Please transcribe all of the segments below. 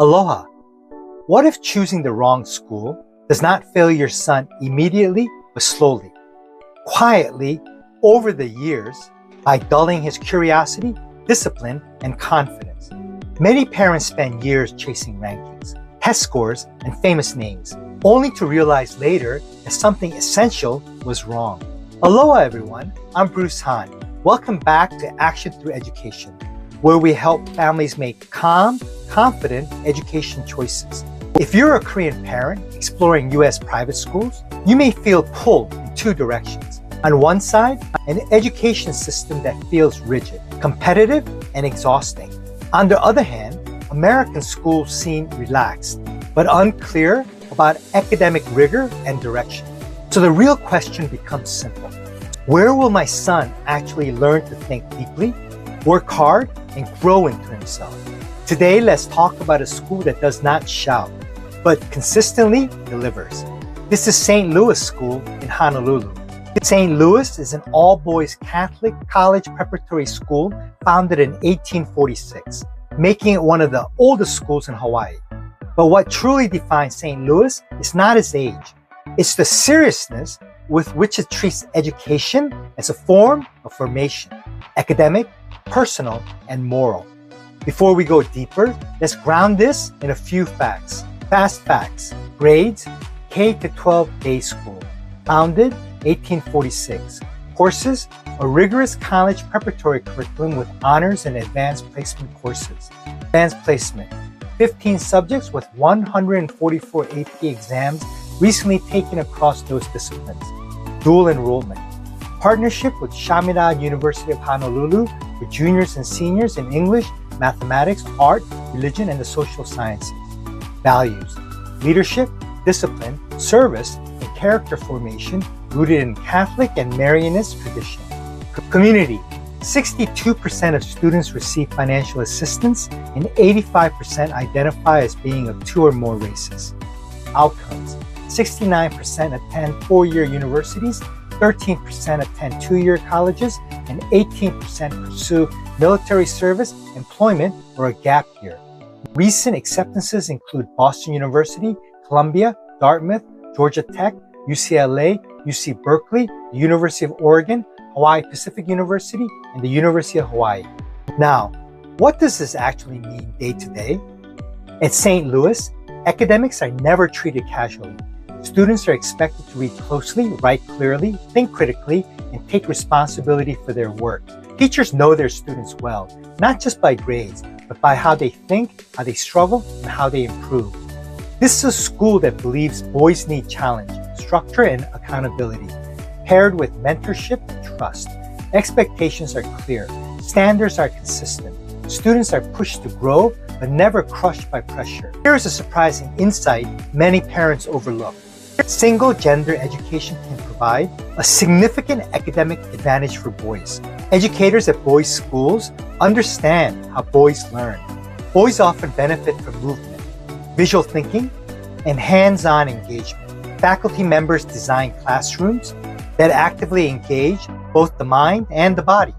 Aloha. What if choosing the wrong school does not fail your son immediately, but slowly, quietly, over the years, by dulling his curiosity, discipline, and confidence? Many parents spend years chasing rankings, test scores, and famous names, only to realize later that something essential was wrong. Aloha, everyone. I'm Bruce Han. Welcome back to Action Through Education, where we help families make calm, confident education choices. If you're a Korean parent exploring U.S. private schools, you may feel pulled in two directions. On one side, an education system that feels rigid, competitive, and exhausting. On the other hand, American schools seem relaxed, but unclear about academic rigor and direction. So the real question becomes simple. Where will my son actually learn to think deeply, work hard, and grow into himself? Today, let's talk about a school that does not shout, but consistently delivers. This is St. Louis School in Honolulu. St. Louis is an all-boys Catholic college preparatory school founded in 1846, making it one of the oldest schools in Hawaii. But what truly defines St. Louis is not its age. It's the seriousness with which it treats education as a form of formation, academic, personal, and moral. Before we go deeper, let's ground this in a few facts. Fast facts. Grades, K-12 day school. Founded 1846. Courses, a rigorous college preparatory curriculum with honors and advanced placement courses. Advanced placement, 15 subjects with 144 AP exams recently taken across those disciplines. Dual enrollment. Partnership with Shamida University of Honolulu for juniors and seniors in English, mathematics, art, religion, and the social sciences. Values. Leadership, discipline, service, and character formation rooted in Catholic and Marianist tradition. Community. 62% of students receive financial assistance and 85% identify as being of two or more races. Outcomes. 69% attend four-year universities, 13% attend two-year colleges, and 18% pursue military service, employment, or a gap year. Recent acceptances include Boston University, Columbia, Dartmouth, Georgia Tech, UCLA, UC Berkeley, the University of Oregon, Hawaii Pacific University, and the University of Hawaii. Now, what does this actually mean day to day? At St. Louis, academics are never treated casually. Students are expected to read closely, write clearly, think critically, and take responsibility for their work. Teachers know their students well, not just by grades, but by how they think, how they struggle, and how they improve. This is a school that believes boys need challenge, structure, and accountability, paired with mentorship and trust. Expectations are clear, standards are consistent, students are pushed to grow, but never crushed by pressure. Here is a surprising insight many parents overlook. Single gender education can provide a significant academic advantage for boys. Educators at boys' schools understand how boys learn. Boys often benefit from movement, visual thinking, and hands-on engagement. Faculty members design classrooms that actively engage both the mind and the body,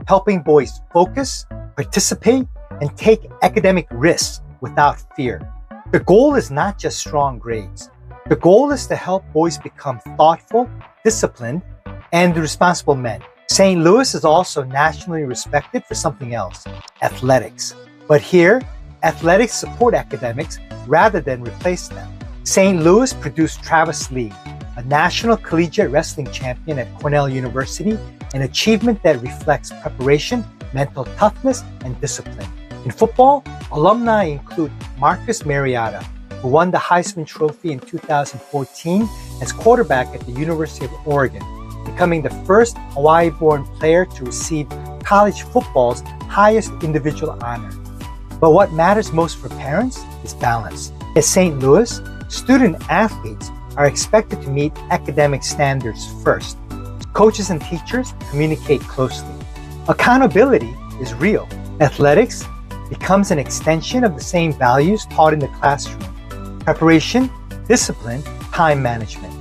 helping boys focus, participate, and take academic risks without fear. The goal is not just strong grades. The goal is to help boys become thoughtful, disciplined, and responsible men. St. Louis is also nationally respected for something else, athletics. But here, athletics support academics rather than replace them. St. Louis produced Travis Lee, a national collegiate wrestling champion at Cornell University, an achievement that reflects preparation, mental toughness, and discipline. In football, alumni include Marcus Mariota, who won the Heisman Trophy in 2014 as quarterback at the University of Oregon, becoming the first Hawaii-born player to receive college football's highest individual honor. But what matters most for parents is balance. At St. Louis, student athletes are expected to meet academic standards first. Coaches and teachers communicate closely. Accountability is real. Athletics becomes an extension of the same values taught in the classroom. Preparation, discipline, time management.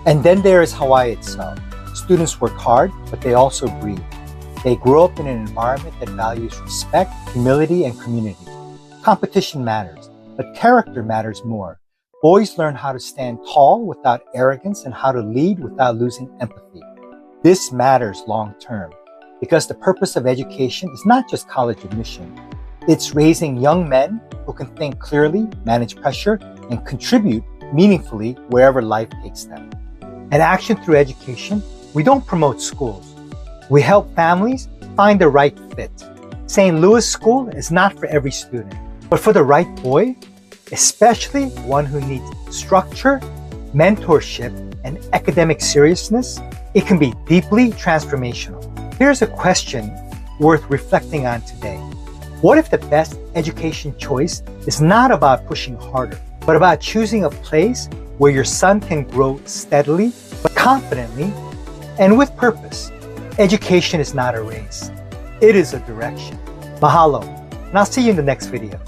And then there is Hawaii itself. Students work hard, but they also breathe. They grow up in an environment that values respect, humility, and community. Competition matters, but character matters more. Boys learn how to stand tall without arrogance and how to lead without losing empathy. This matters long term because the purpose of education is not just college admission. It's raising young men who can think clearly, manage pressure, and contribute meaningfully wherever life takes them. At Action Through Education, we don't promote schools. We help families find the right fit. St. Louis School is not for every student, but for the right boy, especially one who needs structure, mentorship, and academic seriousness, it can be deeply transformational. Here's a question worth reflecting on today. What if the best education choice is not about pushing harder, but about choosing a place where your son can grow steadily, but confidently, and with purpose? Education is not a race. It is a direction. Mahalo, and I'll see you in the next video.